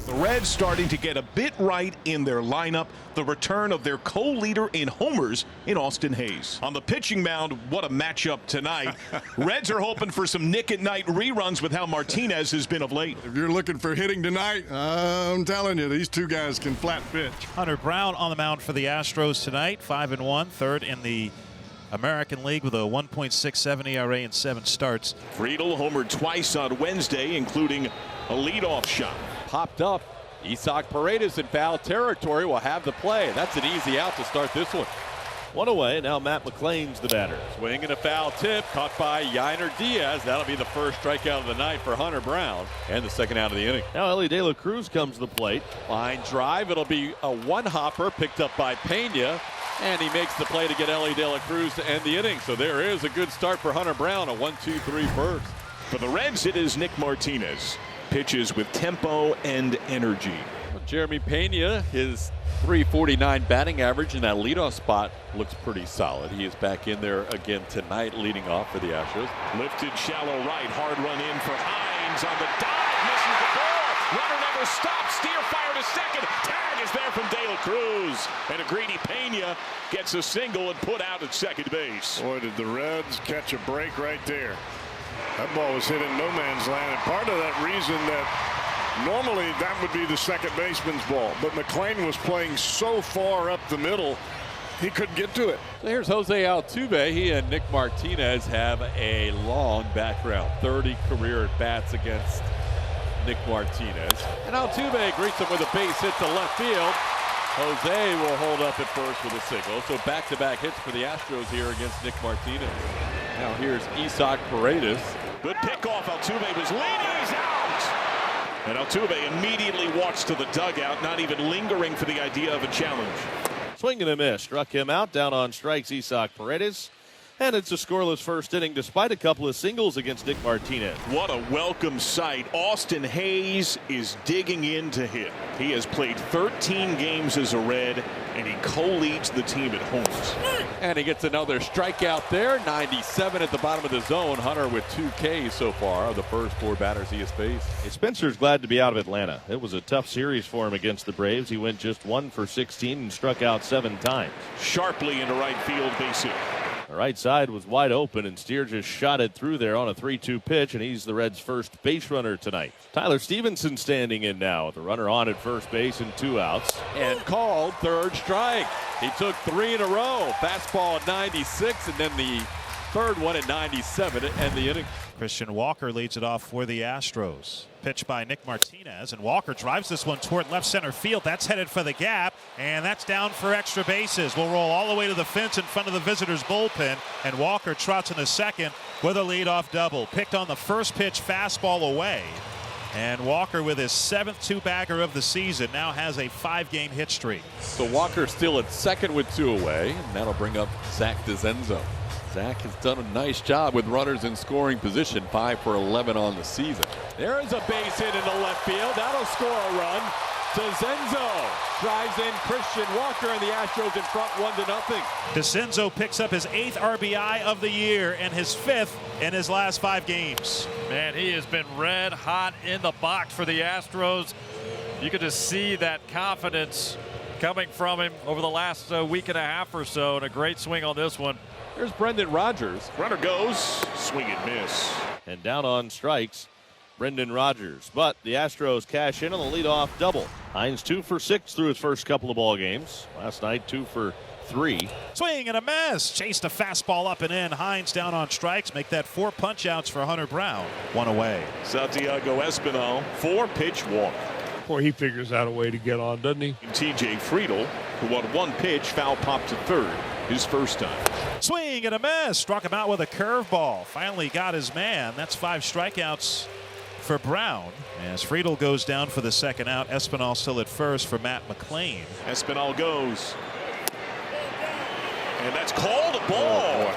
The Reds starting to get a bit right in their lineup. The return of their co-leader in homers in Austin Hayes. On the pitching mound, what a matchup tonight. Reds are hoping for some Nick at Night reruns with how Martinez has been of late. If you're looking for hitting tonight, I'm telling you, these two guys can flat pitch. Hunter Brown on the mound for the Astros tonight, 5-1, third in the American League with a 1.67 ERA in 7 starts. Friedl homered twice on Wednesday, including a leadoff shot. Popped up. Isaac Paredes in foul territory will have the play. That's an easy out to start this one. One away. Now Matt McLain's the batter. Swing and a foul tip caught by Yainer Diaz. That'll be the first strikeout of the night for Hunter Brown and the second out of the inning. Now Ellie De La Cruz comes to the plate. Line drive. It'll be a one-hopper picked up by Pena. And he makes the play to get Ellie De La Cruz to end the inning. So there is a good start for Hunter Brown. A 1-2-3 first. For the Reds, it is Nick Martinez. Pitches with tempo and energy. Jeremy Pena, his .349 batting average in that leadoff spot looks pretty solid. He is back in there again tonight, leading off for the Astros. Lifted shallow right, hard run in for Hines on the dive, misses the ball. Runner never stops. Steer fire to second. Tag is there from De La Cruz, and a greedy Pena gets a single and put out at second base. Boy, did the Reds catch a break right there. That ball was hit in no man's land, and part of that reason that normally that would be the second baseman's ball, but McLain was playing so far up the middle he couldn't get to it. So here's Jose Altuve. He and Nick Martinez have a long background, 30 career at bats against Nick Martinez, and Altuve greets him with a base hit to left field. Jose will hold up at first with a single. So back-to-back hits for the Astros here against Nick Martinez. Now here's Isaac Paredes. Good pickoff. Altuve was leading. He's out. And Altuve immediately walks to the dugout, not even lingering for the idea of a challenge. Swing and a miss. Struck him out. Down on strikes, Isaac Paredes. And it's a scoreless first inning despite a couple of singles against Nick Martinez. What a welcome sight. Austin Hayes is digging in to hit. He has played 13 games as a Red, and he co-leads the team at homers. And he gets another strikeout there. 97 at the bottom of the zone. Hunter with 2 Ks so far of the first 4 batters he has faced. Hey, Spencer's glad to be out of Atlanta. It was a tough series for him against the Braves. He went just 1 for 16 and struck out 7 times. Sharply into right field, base hit. The right side was wide open, and Steer just shot it through there on a 3-2 pitch, and he's the Reds' first base runner tonight. Tyler Stevenson standing in now with the runner on at first base and 2 outs. And called third strike. He took 3 in a row. Fastball at 96, and then the third one at 97 to end the inning. Christian Walker leads it off for the Astros. Pitch by Nick Martinez, and Walker drives this one toward left center field. That's headed for the gap, and that's down for extra bases. We'll roll all the way to the fence in front of the visitors' bullpen, and Walker trots in the second with a leadoff double. Picked on the first pitch fastball away. And Walker, with his 7th 2-bagger of the season, now has a 5-game hit streak. So Walker still at second with 2 away, and that'll bring up Zach DeZenzo. Zach has done a nice job with runners in scoring position, 5 for 11 on the season. There is a base hit into left field. That'll score a run. DeZenzo drives in Christian Walker, and the Astros in front 1-0. DeCenzo picks up his 8th RBI of the year and his 5th in his last 5 games. Man, he has been red hot in the box for the Astros. You could just see that confidence coming from him over the last week and a half or so, and a great swing on this one. Here's Brendan Rodgers. Runner goes, swing and miss. And down on strikes, Brendan Rodgers. But the Astros cash in on the leadoff double. Hines 2 for 6 through his first couple of ball games. Last night 2 for 3. Swing and a miss. Chased a fastball up and in. Hines down on strikes. Make that 4 punch-outs for Hunter Brown. 1 away. Santiago Espinal, 4-pitch walk. Boy, he figures out a way to get on, doesn't he? T.J. Friedl, who on 1 pitch, foul pop to third, his first time. Swing and a miss. Struck him out with a curveball. Finally got his man. That's 5 strikeouts for Brown. As Friedl goes down for the second out, Espinal still at first for Matt McLain. Espinal goes. And that's called a ball.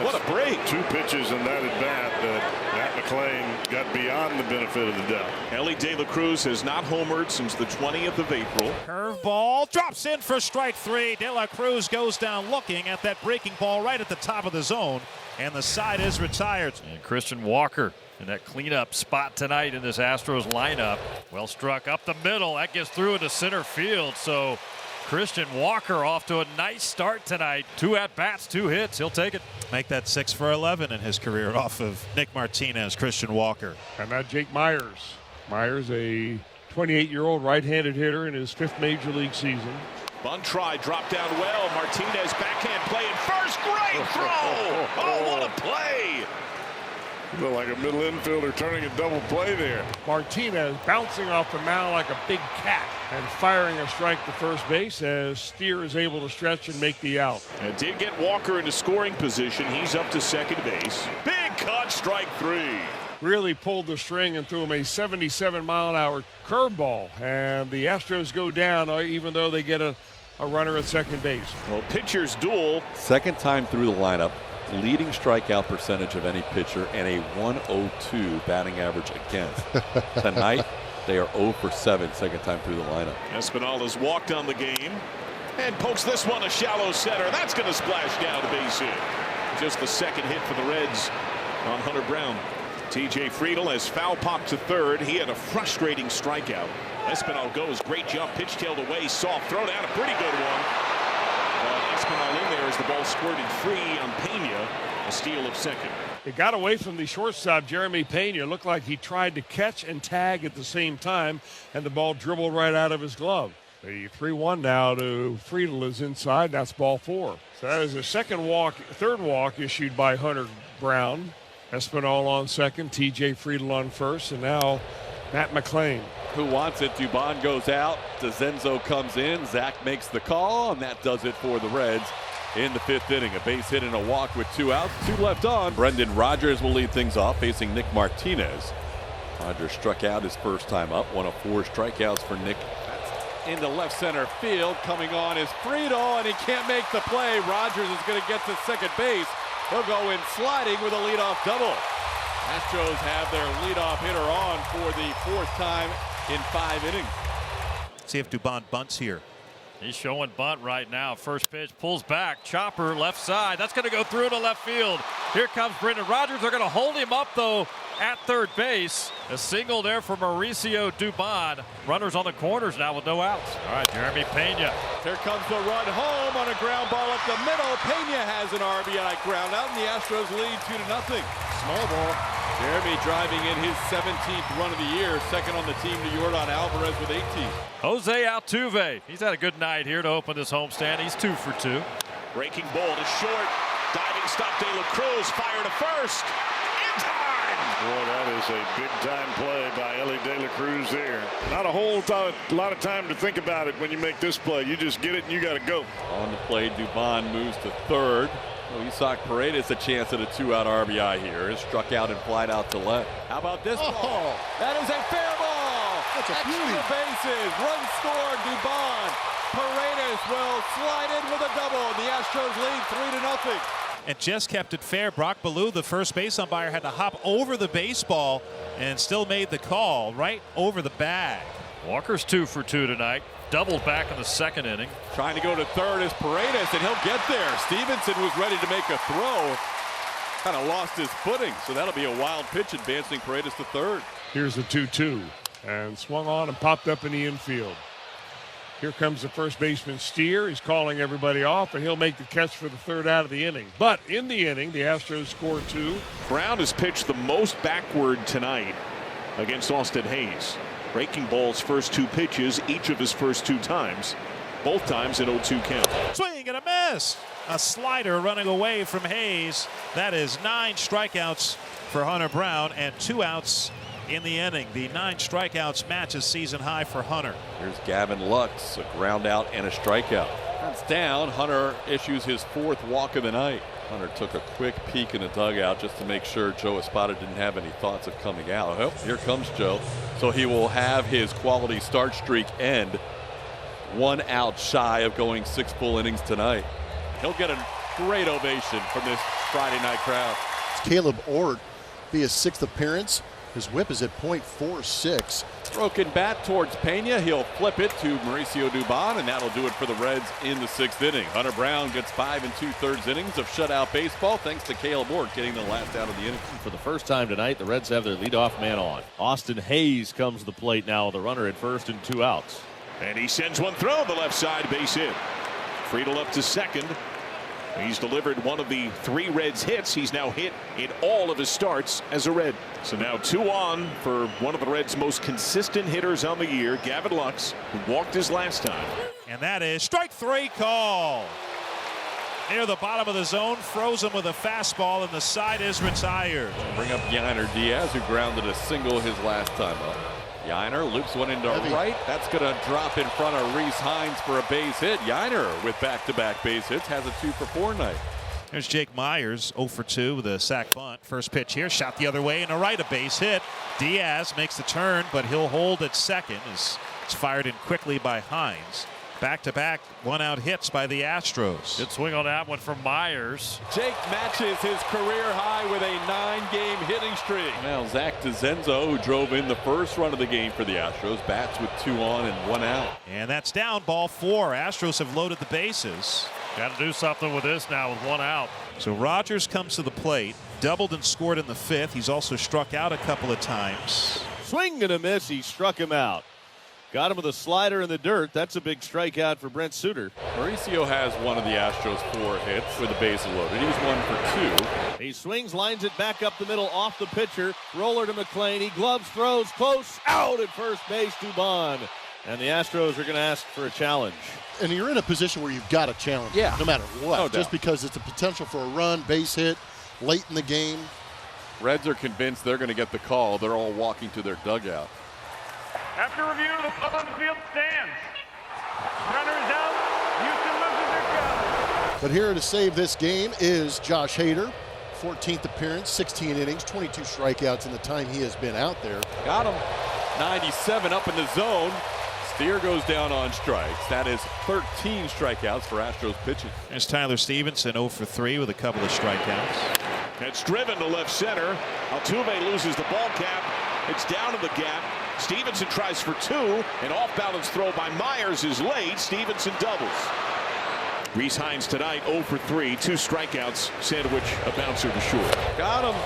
What a break. 2 pitches in that at bat that Matt McLain got beyond the benefit of the doubt. Ellie De La Cruz has not homered since the 20th of April. Curveball drops in for strike 3. De La Cruz goes down looking at that breaking ball right at the top of the zone, and the side is retired. And Christian Walker in that cleanup spot tonight in this Astros lineup. Well struck up the middle. That gets through into center field. So Christian Walker off to a nice start tonight. 2 at-bats, 2 hits. He'll take it. Make that 6 for 11 in his career off of Nick Martinez, Christian Walker. And now Jake Myers. Myers, a 28-year-old right-handed hitter in his 5th major league season. Bunt try, dropped down well. Martinez backhand play at first. Great throw. Oh, what a play. Look like a middle infielder turning a double play there. Martinez bouncing off the mound like a big cat and firing a strike to first base as Steer is able to stretch and make the out. It did get Walker into scoring position. He's up to second base. Big cut, strike 3. Really pulled the string and threw him a 77-mile-an-hour curveball. And the Astros go down even though they get a runner at second base. Well, pitcher's duel. Second time through the lineup. Leading strikeout percentage of any pitcher and a 102 batting average against. Tonight, they are 0 for 7 second time through the lineup. Espinal has walked on the game and pokes this one a shallow center. That's going to splash down a base hit. Just the second hit for the Reds on Hunter Brown. TJ Friedel has foul popped to third. He had a frustrating strikeout. Espinal goes, great jump, pitch tailed away, soft throw down, a pretty good one. Espinal in there as the ball squirted free on Pena, a steal of second. It got away from the shortstop, Jeremy Pena. Looked like he tried to catch and tag at the same time, and the ball dribbled right out of his glove. The 3-1 now to Friedel is inside. That's ball 4. So that is a third walk issued by Hunter Brown. Espinal on second, TJ Friedel on first, and now Matt McLean. Who wants it? Dubon goes out. DeZenzo comes in. Zach makes the call, and that does it for the Reds in the 5th inning. A base hit and a walk with 2 outs, 2 left on. Brendan Rodgers will lead things off, facing Nick Martinez. Rodgers struck out his first time up. 1 of 4 strikeouts for Nick. That's into left center field. Coming on is Friedel, and he can't make the play. Rodgers is going to get to second base. He'll go in sliding with a leadoff double. Astros have their leadoff hitter on for the 4th time in 5 innings. See if Dubon bunts here. He's showing bunt right now. First pitch, pulls back, chopper left side. That's going to go through to left field. Here comes Brendan Rodgers. They're going to hold him up though at third base. A single there for Mauricio Dubon. Runners on the corners now with no outs. All right, Jeremy Pena. Here comes the run home on a ground ball up the middle. Pena has an RBI ground out, and the Astros lead 2-0. Small ball. Jeremy driving in his 17th run of the year, second on the team to Yordan Alvarez with 18. Jose Altuve. He's had a good night here to open this homestand. He's 2 for 2. Breaking ball to short. Diving stop, De La Cruz. Fire to first. In time. Boy, that is a big-time play by Ellie De La Cruz there. Not a whole lot of time to think about it when you make this play. You just get it and you got to go. On the play, Dubon moves to third. Isak Paredes a chance at a 2-out RBI here. Is struck out and flied out to left. How about this ball? That is a fair ball. That's a beauty. Extra bases. Run scored. Dubon. Paredes will slide in with a double. The Astros lead 3-0. And just kept it fair. Brock Ballou, the first base umpire, had to hop over the baseball and still made the call right over the bag. Walker's 2 for 2 tonight. Doubled back in the 2nd inning. Trying to go to third is Paredes, and he'll get there. Stevenson was ready to make a throw. Kind of lost his footing, so that'll be a wild pitch advancing Paredes to third. Here's the 2-2 and swung on and popped up in the infield. Here comes the first baseman Steer. He's calling everybody off, and he'll make the catch for the 3rd out of the inning. But in the inning, the Astros score 2. Brown has pitched the most backward tonight against Austin Hayes. Breaking ball's first 2 pitches, each of his first 2 times. Both times an 0-2 count. Swing and a miss. A slider running away from Hayes. That is 9 strikeouts for Hunter Brown and 2 outs in the inning. The 9 strikeouts matches season high for Hunter. Here's Gavin Lux, a ground out and a strikeout. That's down. Hunter issues his 4th walk of the night. Hunter took a quick peek in the dugout just to make sure Joe Espada didn't have any thoughts of coming out. Oh, here comes Joe. So he will have his quality start streak end 1 out shy of going 6 full innings tonight. He'll get a great ovation from this Friday night crowd. It's Caleb Ort via 6th appearance. His whip is at .46. Broken bat towards Pena. He'll flip it to Mauricio Dubon, and that'll do it for the Reds in the 6th inning. Hunter Brown gets 5 2/3 innings of shutout baseball thanks to Caleb Bourque getting the last out of the inning. For the first time tonight, the Reds have their leadoff man on. Austin Hayes comes to the plate now with a runner at first and 2 outs. And he sends one through the left side, base hit. Friedel up to second. He's delivered one of the 3 Reds hits. He's now hit in all of his starts as a Red. So now 2 on for one of the Reds' most consistent hitters on the year, Gavin Lux, who walked his last time. And that is strike 3 call. Near the bottom of the zone, froze him with a fastball, and the side is retired. Bring up Yainer Diaz, who grounded a single his last time up. Yainer loops one into right. That's going to drop in front of Reese Hines for a base hit. Yainer with back-to-back base hits has a 2-for-4 night. There's Jake Myers, 0 for 2 with a sac bunt. First pitch here, shot the other way and a right, a base hit. Diaz makes the turn, but he'll hold at second as it's fired in quickly by Hines. Back-to-back 1-out hits by the Astros. Good swing on that one from Myers. Jake matches his career high with a 9-game hitting streak. Now Zach DeZenzo, who drove in the first run of the game for the Astros, bats with 2 on and 1 out. And that's down, ball 4. Astros have loaded the bases. Got to do something with this now with 1 out. So Rogers comes to the plate, doubled and scored in the 5th. He's also struck out a couple of times. Swing and a miss. He struck him out. Got him with a slider in the dirt. That's a big strikeout for Brent Suter. Mauricio has one of the Astros' 4 hits with the bases loaded. He was 1 for 2. He swings, lines it back up the middle off the pitcher. Roller to McClain. He gloves, throws, close, out at first base, Dubon. And the Astros are going to ask for a challenge. And you're in a position where you've got to challenge, no matter what. No just doubt. because it's a potential for a run, base hit, late in the game. Reds are convinced they're going to get the call. They're all walking to their dugout. After review, the on the field stands. Runner is out. Houston loses their count. But here to save this game is Josh Hader. 14th appearance, 16 innings, 22 strikeouts in the time he has been out there. Got him. 97 up in the zone. Steer goes down on strikes. That is 13 strikeouts for Astros pitching. There's Tyler Stevenson, 0 for 3 with a couple of strikeouts. It's driven to left center. Altuve loses the ball cap. It's down to the gap. Stevenson tries for 2. An off-balance throw by Myers is late. Stevenson doubles. Reese Hines tonight 0 for 3. 2 strikeouts. Sandwich a bouncer to short. Got him.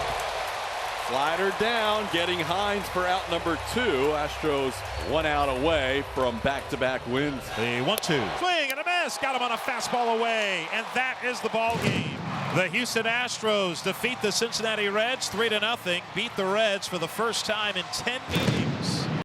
Slider down, getting Hines for out number 2. Astros 1 out away from back-to-back wins. The 1-2. Swing and a miss. Got him on a fastball away. And that is the ball game. The Houston Astros defeat the Cincinnati Reds 3-0. Beat the Reds for the first time in 10 games.